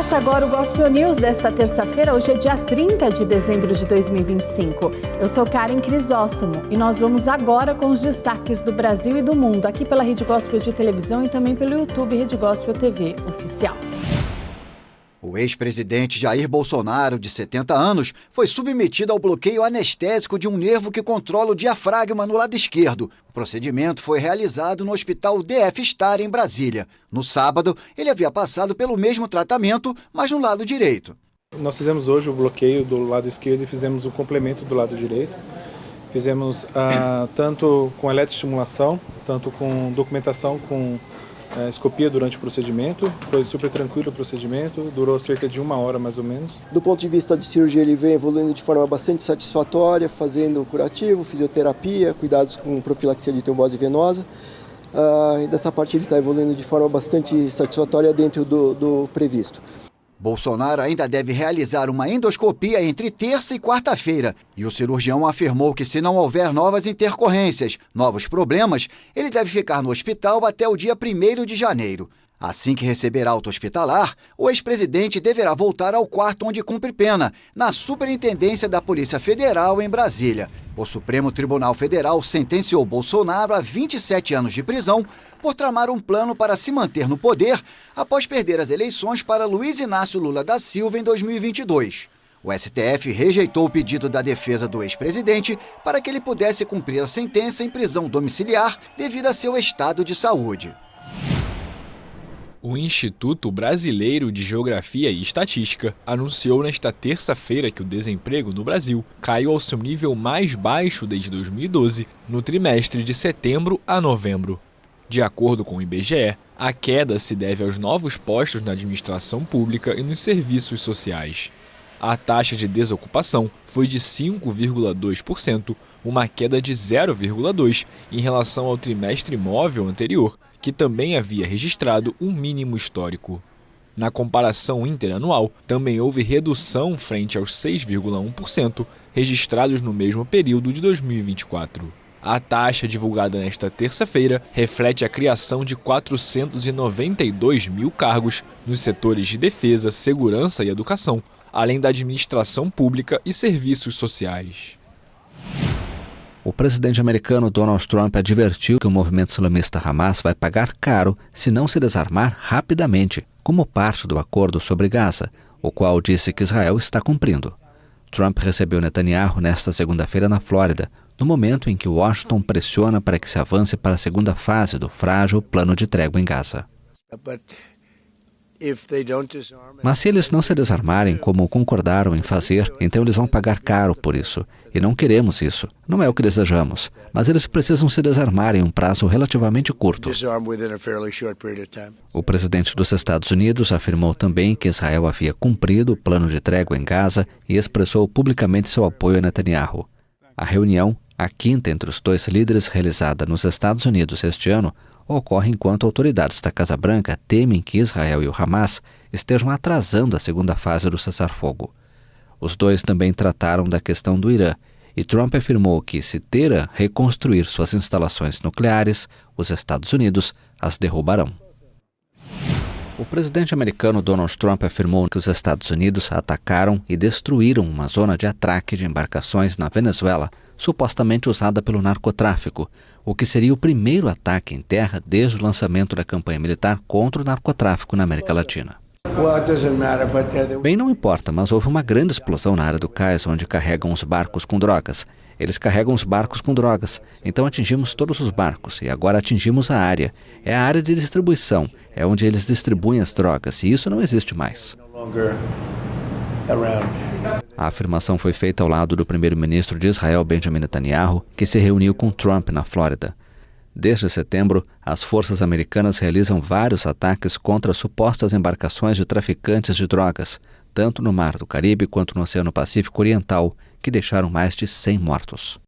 Começa agora o Gospel News desta terça-feira, hoje é dia 30 de dezembro de 2025. Eu sou Karen Crisóstomo e nós vamos agora com os destaques do Brasil e do mundo, aqui pela Rede Gospel de televisão e também pelo YouTube Rede Gospel TV Oficial. O ex-presidente Jair Bolsonaro, de 70 anos, foi submetido ao bloqueio anestésico de um nervo que controla o diafragma no lado esquerdo. O procedimento foi realizado no Hospital DF Star, em Brasília. No sábado, ele havia passado pelo mesmo tratamento, mas no lado direito. Nós fizemos hoje o bloqueio do lado esquerdo e fizemos o complemento do lado direito. Fizemos tanto com eletroestimulação, tanto com documentação com escopia durante o procedimento. Foi super tranquilo o procedimento, durou cerca de 1 hora mais ou menos. Do ponto de vista de cirurgia, ele vem evoluindo de forma bastante satisfatória, fazendo curativo, fisioterapia, cuidados com profilaxia de trombose venosa. E dessa parte ele está evoluindo de forma bastante satisfatória dentro do previsto. Bolsonaro ainda deve realizar uma endoscopia entre terça e quarta-feira. E o cirurgião afirmou que, se não houver novas intercorrências, novos problemas, ele deve ficar no hospital até o dia 1º de janeiro. Assim que receber alta hospitalar, o ex-presidente deverá voltar ao quarto onde cumpre pena, na Superintendência da Polícia Federal, em Brasília. O Supremo Tribunal Federal sentenciou Bolsonaro a 27 anos de prisão por tramar um plano para se manter no poder após perder as eleições para Luiz Inácio Lula da Silva em 2022. O STF rejeitou o pedido da defesa do ex-presidente para que ele pudesse cumprir a sentença em prisão domiciliar devido a seu estado de saúde. O Instituto Brasileiro de Geografia e Estatística anunciou nesta terça-feira que o desemprego no Brasil caiu ao seu nível mais baixo desde 2012, no trimestre de setembro a novembro. De acordo com o IBGE, a queda se deve aos novos postos na administração pública e nos serviços sociais. A taxa de desocupação foi de 5,2%, uma queda de 0,2% em relação ao trimestre móvel anterior, que também havia registrado um mínimo histórico. Na comparação interanual, também houve redução frente aos 6,1% registrados no mesmo período de 2024. A taxa divulgada nesta terça-feira reflete a criação de 492 mil cargos nos setores de defesa, segurança e educação, além da administração pública e serviços sociais. O presidente americano Donald Trump advertiu que o movimento islamista Hamas vai pagar caro se não se desarmar rapidamente, como parte do acordo sobre Gaza, o qual disse que Israel está cumprindo. Trump recebeu Netanyahu nesta segunda-feira na Flórida, no momento em que Washington pressiona para que se avance para a segunda fase do frágil plano de trégua em Gaza. Mas se eles não se desarmarem como concordaram em fazer, então eles vão pagar caro por isso. E não queremos isso. Não é o que desejamos. Mas eles precisam se desarmar em um prazo relativamente curto. O presidente dos Estados Unidos afirmou também que Israel havia cumprido o plano de trégua em Gaza e expressou publicamente seu apoio a Netanyahu. A reunião, a quinta entre os dois líderes realizada nos Estados Unidos este ano, ocorre enquanto autoridades da Casa Branca temem que Israel e o Hamas estejam atrasando a segunda fase do cessar-fogo. Os dois também trataram da questão do Irã, e Trump afirmou que, se Teherã reconstruir suas instalações nucleares, os Estados Unidos as derrubarão. O presidente americano Donald Trump afirmou que os Estados Unidos atacaram e destruíram uma zona de atraque de embarcações na Venezuela, supostamente usada pelo narcotráfico, o que seria o primeiro ataque em terra desde o lançamento da campanha militar contra o narcotráfico na América Latina. Bem, não importa, mas houve uma grande explosão na área do cais onde carregam os barcos com drogas. Eles carregam os barcos com drogas, então atingimos todos os barcos e agora atingimos a área. É a área de distribuição, é onde eles distribuem as drogas e isso não existe mais. A afirmação foi feita ao lado do primeiro-ministro de Israel, Benjamin Netanyahu, que se reuniu com Trump na Flórida. Desde setembro, as forças americanas realizam vários ataques contra supostas embarcações de traficantes de drogas, tanto no Mar do Caribe quanto no Oceano Pacífico Oriental, que deixaram mais de 100 mortos.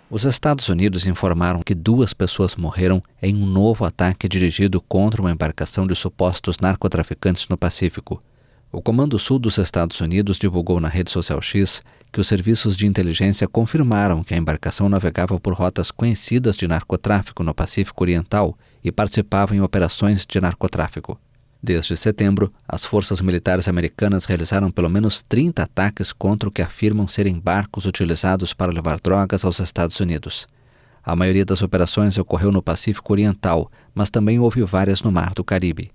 Os Estados Unidos informaram que 2 pessoas morreram em um novo ataque dirigido contra uma embarcação de supostos narcotraficantes no Pacífico. O Comando Sul dos Estados Unidos divulgou na rede social X que os serviços de inteligência confirmaram que a embarcação navegava por rotas conhecidas de narcotráfico no Pacífico Oriental e participava em operações de narcotráfico. Desde setembro, as forças militares americanas realizaram pelo menos 30 ataques contra o que afirmam serem barcos utilizados para levar drogas aos Estados Unidos. A maioria das operações ocorreu no Pacífico Oriental, mas também houve várias no Mar do Caribe.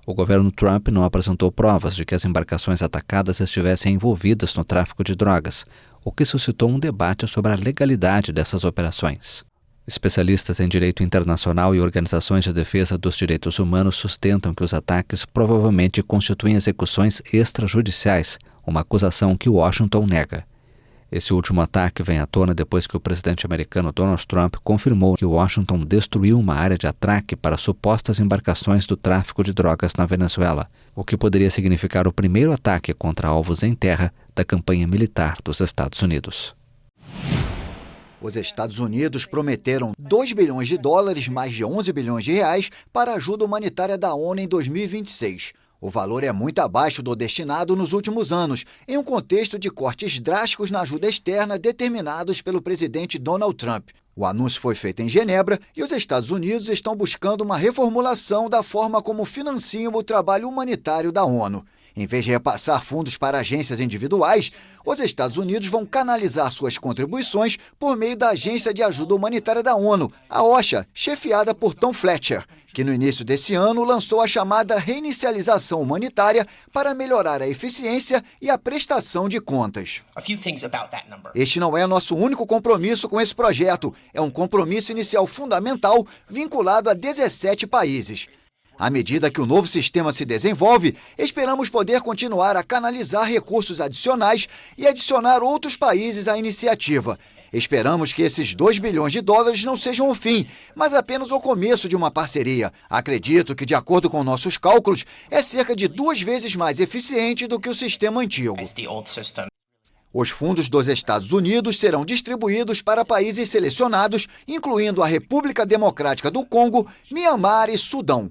O governo Trump não apresentou provas de que as embarcações atacadas estivessem envolvidas no tráfico de drogas, o que suscitou um debate sobre a legalidade dessas operações. Especialistas em direito internacional e organizações de defesa dos direitos humanos sustentam que os ataques provavelmente constituem execuções extrajudiciais, uma acusação que Washington nega. Esse último ataque vem à tona depois que o presidente americano Donald Trump confirmou que Washington destruiu uma área de atraque para supostas embarcações do tráfico de drogas na Venezuela, o que poderia significar o primeiro ataque contra alvos em terra da campanha militar dos Estados Unidos. Os Estados Unidos prometeram 2 bilhões de dólares, mais de 11 bilhões de reais, para a ajuda humanitária da ONU em 2026. O valor é muito abaixo do destinado nos últimos anos, em um contexto de cortes drásticos na ajuda externa determinados pelo presidente Donald Trump. O anúncio foi feito em Genebra e os Estados Unidos estão buscando uma reformulação da forma como financiam o trabalho humanitário da ONU. Em vez de repassar fundos para agências individuais, os Estados Unidos vão canalizar suas contribuições por meio da Agência de Ajuda Humanitária da ONU, a OCHA, chefiada por Tom Fletcher, que no início desse ano lançou a chamada reinicialização humanitária para melhorar a eficiência e a prestação de contas. Este não é nosso único compromisso com esse projeto, é um compromisso inicial fundamental vinculado a 17 países. À medida que o novo sistema se desenvolve, esperamos poder continuar a canalizar recursos adicionais e adicionar outros países à iniciativa. Esperamos que esses 2 bilhões de dólares não sejam o fim, mas apenas o começo de uma parceria. Acredito que, de acordo com nossos cálculos, é cerca de 2 vezes mais eficiente do que o sistema antigo. Os fundos dos Estados Unidos serão distribuídos para países selecionados, incluindo a República Democrática do Congo, Mianmar e Sudão.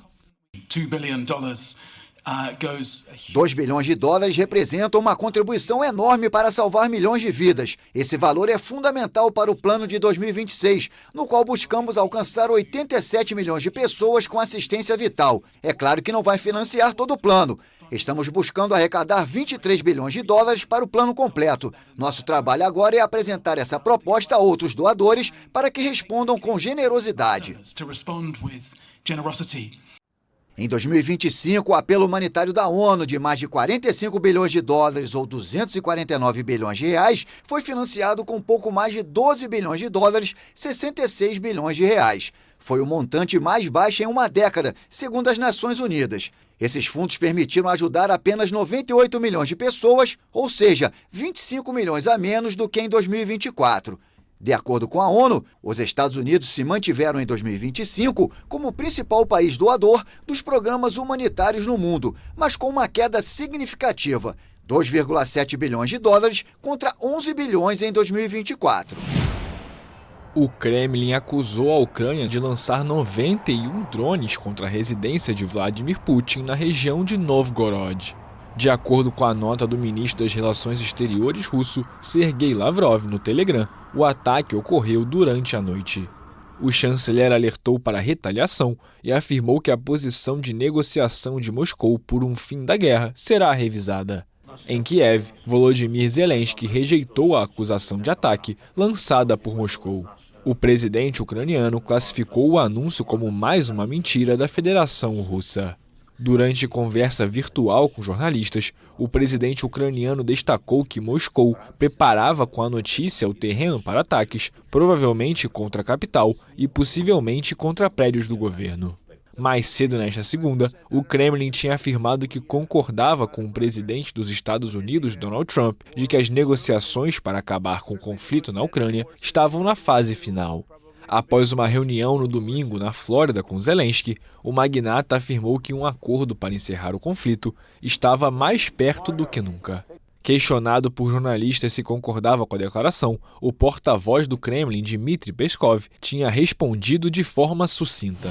2 bilhões de dólares representam uma contribuição enorme para salvar milhões de vidas. Esse valor é fundamental para o plano de 2026, no qual buscamos alcançar 87 milhões de pessoas com assistência vital. É claro que não vai financiar todo o plano. Estamos buscando arrecadar 23 bilhões de dólares para o plano completo. Nosso trabalho agora é apresentar essa proposta a outros doadores para que respondam com generosidade. Em 2025, o apelo humanitário da ONU de mais de 45 bilhões de dólares ou 249 bilhões de reais foi financiado com pouco mais de 12 bilhões de dólares, 66 bilhões de reais. Foi o montante mais baixo em uma década, segundo as Nações Unidas. Esses fundos permitiram ajudar apenas 98 milhões de pessoas, ou seja, 25 milhões a menos do que em 2024. De acordo com a ONU, os Estados Unidos se mantiveram em 2025 como o principal país doador dos programas humanitários no mundo, mas com uma queda significativa, 2,7 bilhões de dólares contra 11 bilhões em 2024. O Kremlin acusou a Ucrânia de lançar 91 drones contra a residência de Vladimir Putin na região de Novgorod. De acordo com a nota do ministro das Relações Exteriores russo, Sergei Lavrov, no Telegram, o ataque ocorreu durante a noite. O chanceler alertou para a retaliação e afirmou que a posição de negociação de Moscou por um fim da guerra será revisada. Em Kiev, Volodymyr Zelensky rejeitou a acusação de ataque lançada por Moscou. O presidente ucraniano classificou o anúncio como mais uma mentira da Federação Russa. Durante conversa virtual com jornalistas, o presidente ucraniano destacou que Moscou preparava com a notícia o terreno para ataques, provavelmente contra a capital e possivelmente contra prédios do governo. Mais cedo nesta segunda, o Kremlin tinha afirmado que concordava com o presidente dos Estados Unidos, Donald Trump, de que as negociações para acabar com o conflito na Ucrânia estavam na fase final. Após uma reunião no domingo na Flórida com Zelensky, o magnata afirmou que um acordo para encerrar o conflito estava mais perto do que nunca. Questionado por jornalistas se concordava com a declaração, o porta-voz do Kremlin, Dmitry Peskov, tinha respondido de forma sucinta.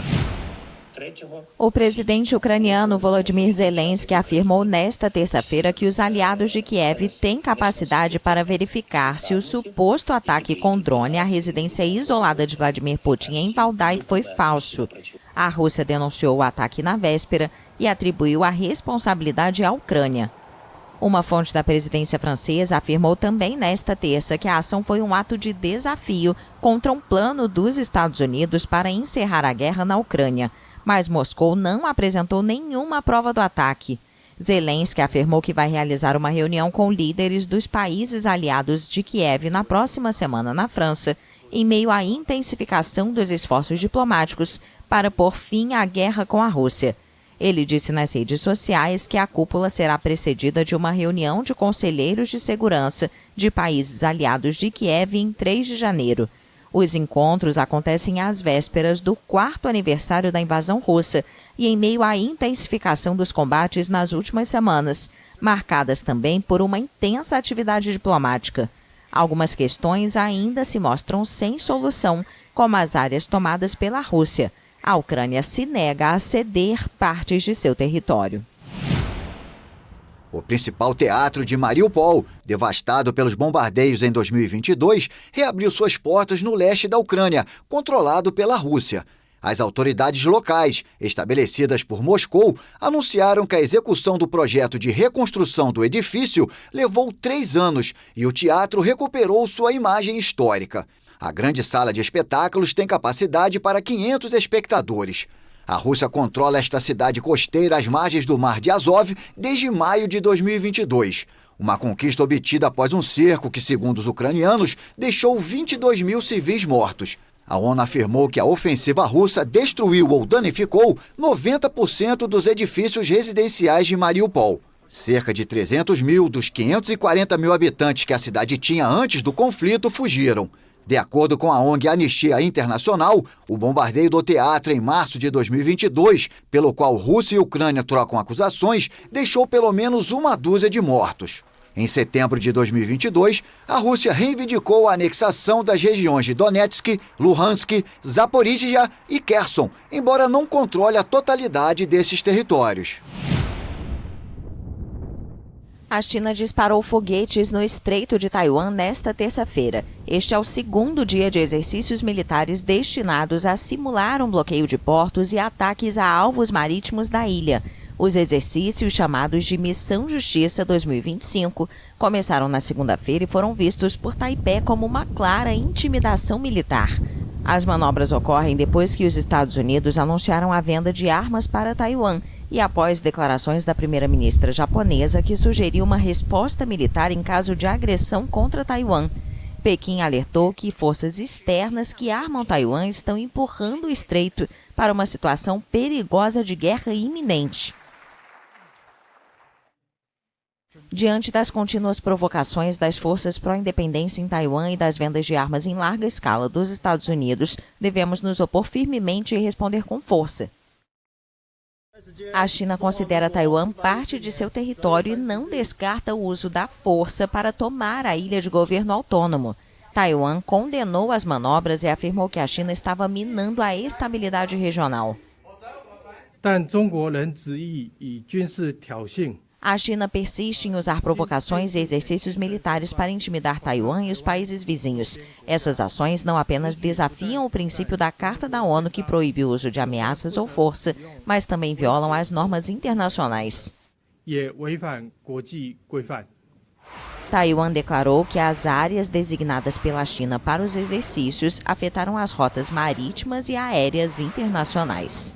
O presidente ucraniano Volodymyr Zelensky afirmou nesta terça-feira que os aliados de Kiev têm capacidade para verificar se o suposto ataque com drone à residência isolada de Vladimir Putin em Valdai foi falso. A Rússia denunciou o ataque na véspera e atribuiu a responsabilidade à Ucrânia. Uma fonte da presidência francesa afirmou também nesta terça que a ação foi um ato de desafio contra um plano dos Estados Unidos para encerrar a guerra na Ucrânia, mas Moscou não apresentou nenhuma prova do ataque. Zelensky afirmou que vai realizar uma reunião com líderes dos países aliados de Kiev na próxima semana na França, em meio à intensificação dos esforços diplomáticos para pôr fim à guerra com a Rússia. Ele disse nas redes sociais que a cúpula será precedida de uma reunião de conselheiros de segurança de países aliados de Kiev em 3 de janeiro. Os encontros acontecem às vésperas do 4º aniversário da invasão russa e em meio à intensificação dos combates nas últimas semanas, marcadas também por uma intensa atividade diplomática. Algumas questões ainda se mostram sem solução, como as áreas tomadas pela Rússia. A Ucrânia se nega a ceder partes de seu território. O principal teatro de Mariupol, devastado pelos bombardeios em 2022, reabriu suas portas no leste da Ucrânia, controlado pela Rússia. As autoridades locais, estabelecidas por Moscou, anunciaram que a execução do projeto de reconstrução do edifício levou 3 anos e o teatro recuperou sua imagem histórica. A grande sala de espetáculos tem capacidade para 500 espectadores. A Rússia controla esta cidade costeira às margens do Mar de Azov desde maio de 2022. Uma conquista obtida após um cerco que, segundo os ucranianos, deixou 22 mil civis mortos. A ONU afirmou que a ofensiva russa destruiu ou danificou 90% dos edifícios residenciais de Mariupol. Cerca de 300 mil dos 540 mil habitantes que a cidade tinha antes do conflito fugiram. De acordo com a ONG Anistia Internacional, o bombardeio do teatro em março de 2022, pelo qual Rússia e Ucrânia trocam acusações, deixou pelo menos 1 dúzia de mortos. Em setembro de 2022, a Rússia reivindicou a anexação das regiões de Donetsk, Luhansk, Zaporizhia e Kherson, embora não controle a totalidade desses territórios. A China disparou foguetes no Estreito de Taiwan nesta terça-feira. Este é o 2º dia de exercícios militares destinados a simular um bloqueio de portos e ataques a alvos marítimos da ilha. Os exercícios, chamados de Missão Justiça 2025, começaram na segunda-feira e foram vistos por Taipei como uma clara intimidação militar. As manobras ocorrem depois que os Estados Unidos anunciaram a venda de armas para Taiwan e após declarações da primeira-ministra japonesa que sugeriu uma resposta militar em caso de agressão contra Taiwan. Pequim alertou que forças externas que armam Taiwan estão empurrando o estreito para uma situação perigosa de guerra iminente. Diante das contínuas provocações das forças pró-independência em Taiwan e das vendas de armas em larga escala dos Estados Unidos, devemos nos opor firmemente e responder com força. A China considera Taiwan parte de seu território e não descarta o uso da força para tomar a ilha de governo autônomo. Taiwan condenou as manobras e afirmou que a China estava minando a estabilidade regional. A China persiste em usar provocações e exercícios militares para intimidar Taiwan e os países vizinhos. Essas ações não apenas desafiam o princípio da Carta da ONU que proíbe o uso de ameaças ou força, mas também violam as normas internacionais. Taiwan declarou que as áreas designadas pela China para os exercícios afetaram as rotas marítimas e aéreas internacionais.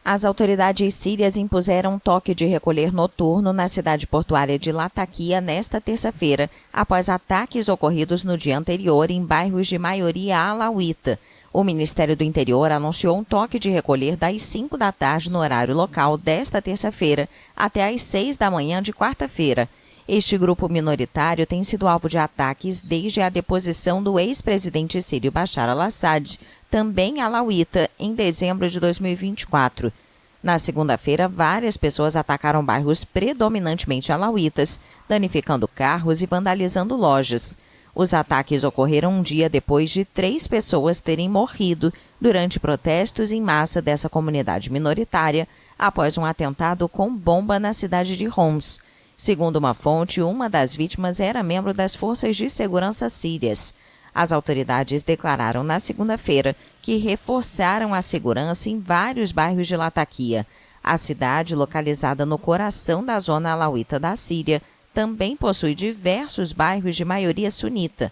As autoridades sírias impuseram um toque de recolher noturno na cidade portuária de Latakia nesta terça-feira, após ataques ocorridos no dia anterior em bairros de maioria alauíta. O Ministério do Interior anunciou um toque de recolher das 5 da tarde no horário local desta terça-feira até às 6 da manhã de quarta-feira. Este grupo minoritário tem sido alvo de ataques desde a deposição do ex-presidente sírio Bashar al-Assad, também alauíta, em dezembro de 2024. Na segunda-feira, várias pessoas atacaram bairros predominantemente alauítas, danificando carros e vandalizando lojas. Os ataques ocorreram um dia depois de 3 pessoas terem morrido durante protestos em massa dessa comunidade minoritária, após um atentado com bomba na cidade de Homs. Segundo uma fonte, uma das vítimas era membro das forças de segurança sírias. As autoridades declararam na segunda-feira que reforçaram a segurança em vários bairros de Latakia. A cidade, localizada no coração da zona alauíta da Síria, também possui diversos bairros de maioria sunita.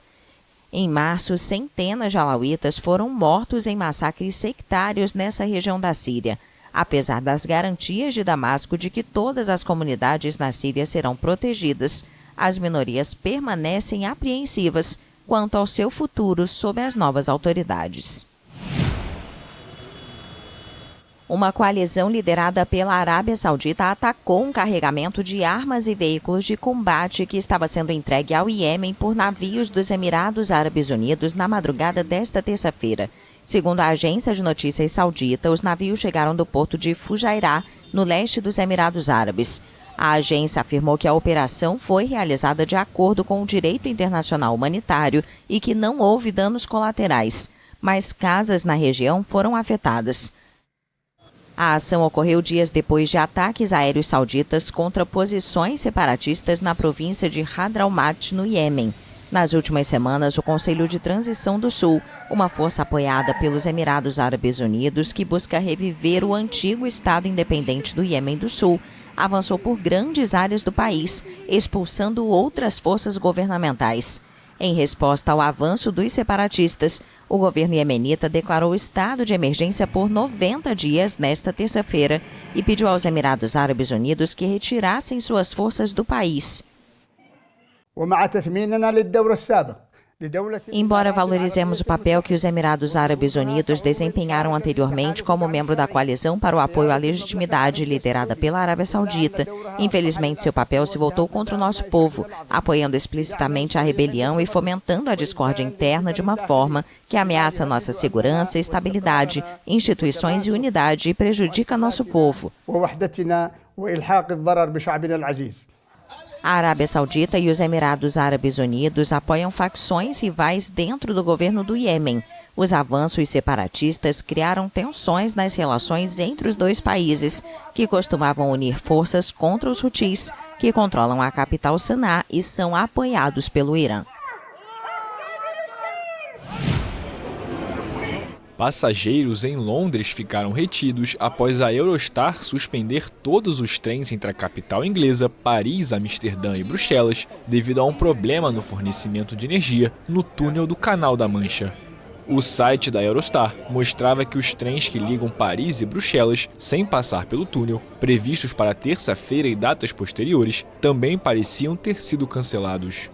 Em março, centenas de alauítas foram mortos em massacres sectários nessa região da Síria. Apesar das garantias de Damasco de que todas as comunidades na Síria serão protegidas, as minorias permanecem apreensivas quanto ao seu futuro sob as novas autoridades. Uma coalizão liderada pela Arábia Saudita atacou um carregamento de armas e veículos de combate que estava sendo entregue ao Iêmen por navios dos Emirados Árabes Unidos na madrugada desta terça-feira. Segundo a agência de notícias saudita, os navios chegaram do porto de Fujairah, no leste dos Emirados Árabes. A agência afirmou que a operação foi realizada de acordo com o direito internacional humanitário e que não houve danos colaterais, mas casas na região foram afetadas. A ação ocorreu dias depois de ataques aéreos sauditas contra posições separatistas na província de Hadramaut, no Iêmen. Nas últimas semanas, o Conselho de Transição do Sul, uma força apoiada pelos Emirados Árabes Unidos que busca reviver o antigo Estado independente do Iêmen do Sul, avançou por grandes áreas do país, expulsando outras forças governamentais. Em resposta ao avanço dos separatistas, o governo iemenita declarou estado de emergência por 90 dias nesta terça-feira e pediu aos Emirados Árabes Unidos que retirassem suas forças do país. Embora valorizemos o papel que os Emirados Árabes Unidos desempenharam anteriormente como membro da coalizão para o apoio à legitimidade liderada pela Arábia Saudita, infelizmente seu papel se voltou contra o nosso povo, apoiando explicitamente a rebelião e fomentando a discórdia interna de uma forma que ameaça nossa segurança, estabilidade, instituições e unidade e prejudica nosso povo. A Arábia Saudita e os Emirados Árabes Unidos apoiam facções rivais dentro do governo do Iêmen. Os avanços separatistas criaram tensões nas relações entre os dois países, que costumavam unir forças contra os Houthis, que controlam a capital Sanaa e são apoiados pelo Irã. Passageiros em Londres ficaram retidos após a Eurostar suspender todos os trens entre a capital inglesa, Paris, Amsterdã e Bruxelas, devido a um problema no fornecimento de energia no túnel do Canal da Mancha. O site da Eurostar mostrava que os trens que ligam Paris e Bruxelas, sem passar pelo túnel, previstos para terça-feira e datas posteriores, também pareciam ter sido cancelados.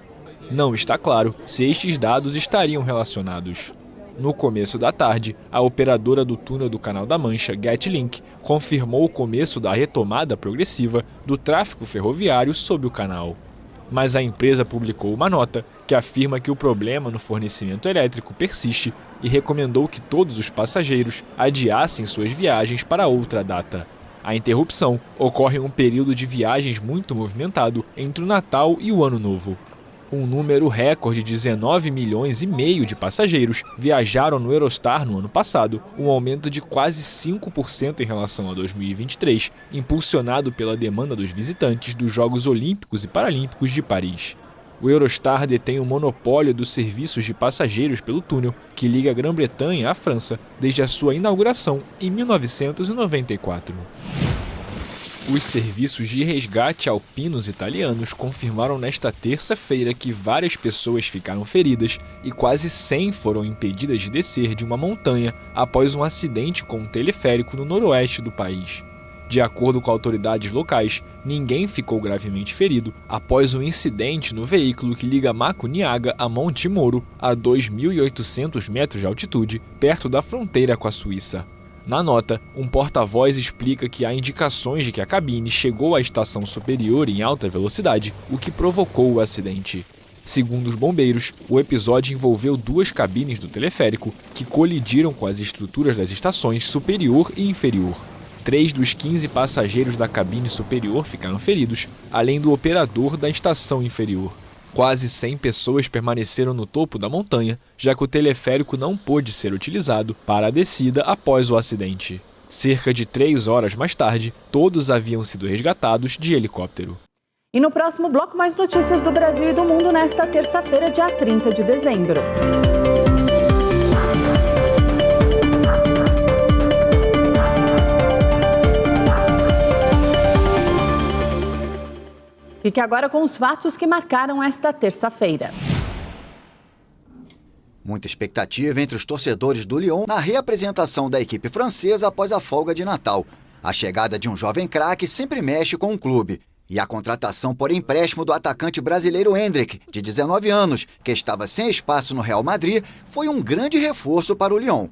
Não está claro se estes dados estariam relacionados. No começo da tarde, a operadora do túnel do Canal da Mancha, Getlink, confirmou o começo da retomada progressiva do tráfego ferroviário sob o canal. Mas a empresa publicou uma nota que afirma que o problema no fornecimento elétrico persiste e recomendou que todos os passageiros adiassem suas viagens para outra data. A interrupção ocorre em um período de viagens muito movimentado entre o Natal e o Ano Novo. Um número recorde de 19 milhões e meio de passageiros viajaram no Eurostar no ano passado, um aumento de quase 5% em relação a 2023, impulsionado pela demanda dos visitantes dos Jogos Olímpicos e Paralímpicos de Paris. O Eurostar detém o monopólio dos serviços de passageiros pelo túnel, que liga a Grã-Bretanha à França desde a sua inauguração em 1994. Os serviços de resgate alpinos italianos confirmaram nesta terça-feira que várias pessoas ficaram feridas e quase 100 foram impedidas de descer de uma montanha após um acidente com um teleférico no noroeste do país. De acordo com autoridades locais, ninguém ficou gravemente ferido após um incidente no veículo que liga Macugnaga a Monte Moro, a 2.800 metros de altitude, perto da fronteira com a Suíça. Na nota, um porta-voz explica que há indicações de que a cabine chegou à estação superior em alta velocidade, o que provocou o acidente. Segundo os bombeiros, o episódio envolveu duas cabines do teleférico que colidiram com as estruturas das estações superior e inferior. 3 dos 15 passageiros da cabine superior ficaram feridos, além do operador da estação inferior. Quase 100 pessoas permaneceram no topo da montanha, já que o teleférico não pôde ser utilizado para a descida após o acidente. Cerca de 3 horas mais tarde, todos haviam sido resgatados de helicóptero. E no próximo bloco, mais notícias do Brasil e do mundo nesta terça-feira, dia 30 de dezembro. Fique agora com os fatos que marcaram esta terça-feira. Muita expectativa entre os torcedores do Lyon na reapresentação da equipe francesa após a folga de Natal. A chegada de um jovem craque sempre mexe com o clube. E a contratação por empréstimo do atacante brasileiro Endrick, de 19 anos, que estava sem espaço no Real Madrid, foi um grande reforço para o Lyon.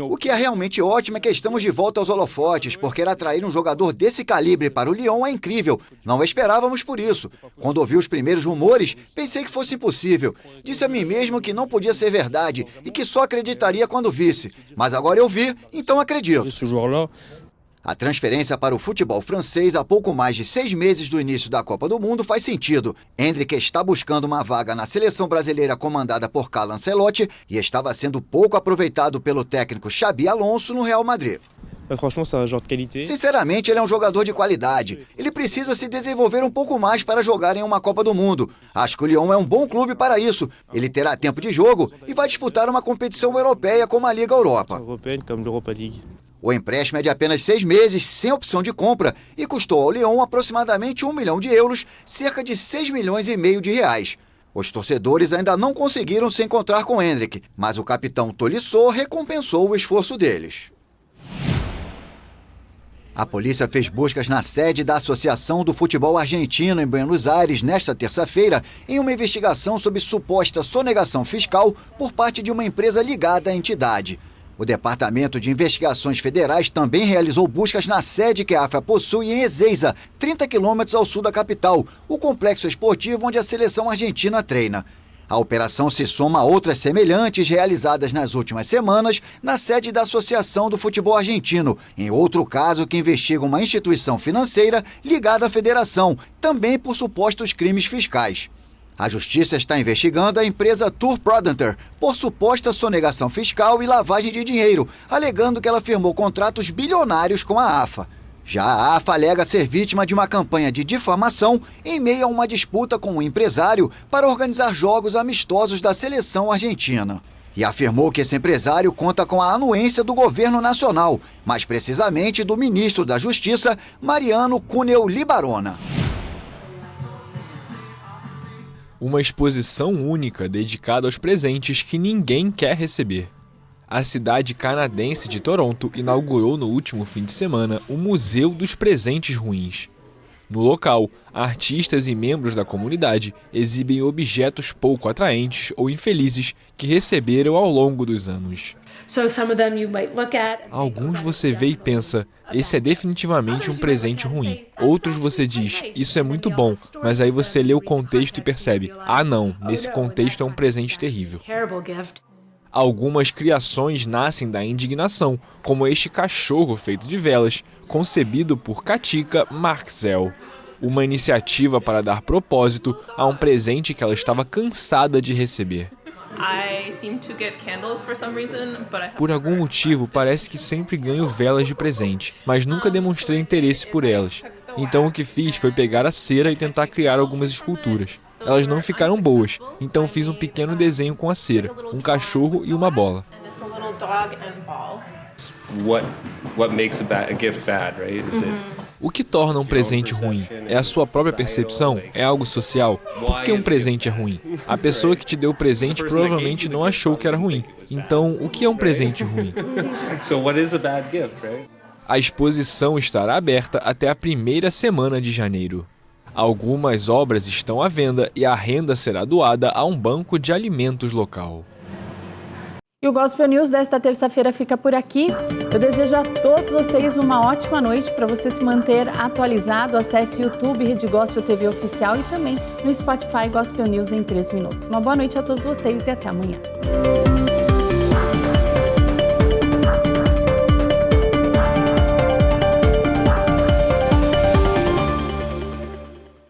O que é realmente ótimo é que estamos de volta aos holofotes, porque atrair um jogador desse calibre para o Lyon é incrível. Não esperávamos por isso. Quando ouvi os primeiros rumores, pensei que fosse impossível. Disse a mim mesmo que não podia ser verdade e que só acreditaria quando visse. Mas agora eu vi, então acredito. A transferência para o futebol francês há pouco mais de 6 meses do início da Copa do Mundo faz sentido. Endrick está buscando uma vaga na seleção brasileira comandada por Carlo Ancelotti e estava sendo pouco aproveitado pelo técnico Xabi Alonso no Real Madrid. Sinceramente, ele é um jogador de qualidade. Ele precisa se desenvolver um pouco mais para jogar em uma Copa do Mundo. Acho que o Lyon é um bom clube para isso. Ele terá tempo de jogo e vai disputar uma competição europeia como a Liga Europa. O empréstimo é de apenas 6 meses, sem opção de compra, e custou ao Lyon aproximadamente 1 milhão de euros, cerca de 6 milhões e meio de reais. Os torcedores ainda não conseguiram se encontrar com Endrick, mas o capitão Tolisso recompensou o esforço deles. A polícia fez buscas na sede da Associação do Futebol Argentino em Buenos Aires nesta terça-feira em uma investigação sobre suposta sonegação fiscal por parte de uma empresa ligada à entidade. O Departamento de Investigações Federais também realizou buscas na sede que a AFA possui em Ezeiza, 30 quilômetros ao sul da capital, o complexo esportivo onde a seleção argentina treina. A operação se soma a outras semelhantes realizadas nas últimas semanas na sede da Associação do Futebol Argentino, em outro caso que investiga uma instituição financeira ligada à federação, também por supostos crimes fiscais. A Justiça está investigando a empresa Tour Prodenter por suposta sonegação fiscal e lavagem de dinheiro, alegando que ela firmou contratos bilionários com a AFA. Já a AFA alega ser vítima de uma campanha de difamação em meio a uma disputa com um empresário para organizar jogos amistosos da seleção argentina. E afirmou que esse empresário conta com a anuência do governo nacional, mais precisamente do ministro da Justiça, Mariano Cuneo Libarona. Uma exposição única dedicada aos presentes que ninguém quer receber. A cidade canadense de Toronto inaugurou no último fim de semana o Museu dos Presentes Ruins. No local, artistas e membros da comunidade exibem objetos pouco atraentes ou infelizes que receberam ao longo dos anos. Alguns você vê e pensa, esse é definitivamente um presente ruim. Outros você diz, isso é muito bom, mas aí você lê o contexto e percebe, não, nesse contexto é um presente terrível. Algumas criações nascem da indignação, como este cachorro feito de velas, concebido por Katika Marxell. Uma iniciativa para dar propósito a um presente que ela estava cansada de receber. Por algum motivo, parece que sempre ganho velas de presente, mas nunca demonstrei interesse por elas. Então o que fiz foi pegar a cera e tentar criar algumas esculturas. Elas não ficaram boas, então fiz um pequeno desenho com a cera, um cachorro e uma bola. O que torna um presente ruim? É a sua própria percepção? É algo social? Por que um presente é ruim? A pessoa que te deu o presente provavelmente não achou que era ruim. Então, o que é um presente ruim? A exposição estará aberta até a primeira semana de janeiro. Algumas obras estão à venda e a renda será doada a um banco de alimentos local. E o Gospel News desta terça-feira fica por aqui. Eu desejo a todos vocês uma ótima noite. Para você se manter atualizado, acesse YouTube, Rede Gospel TV Oficial e também no Spotify Gospel News em 3 minutos. Uma boa noite a todos vocês e até amanhã.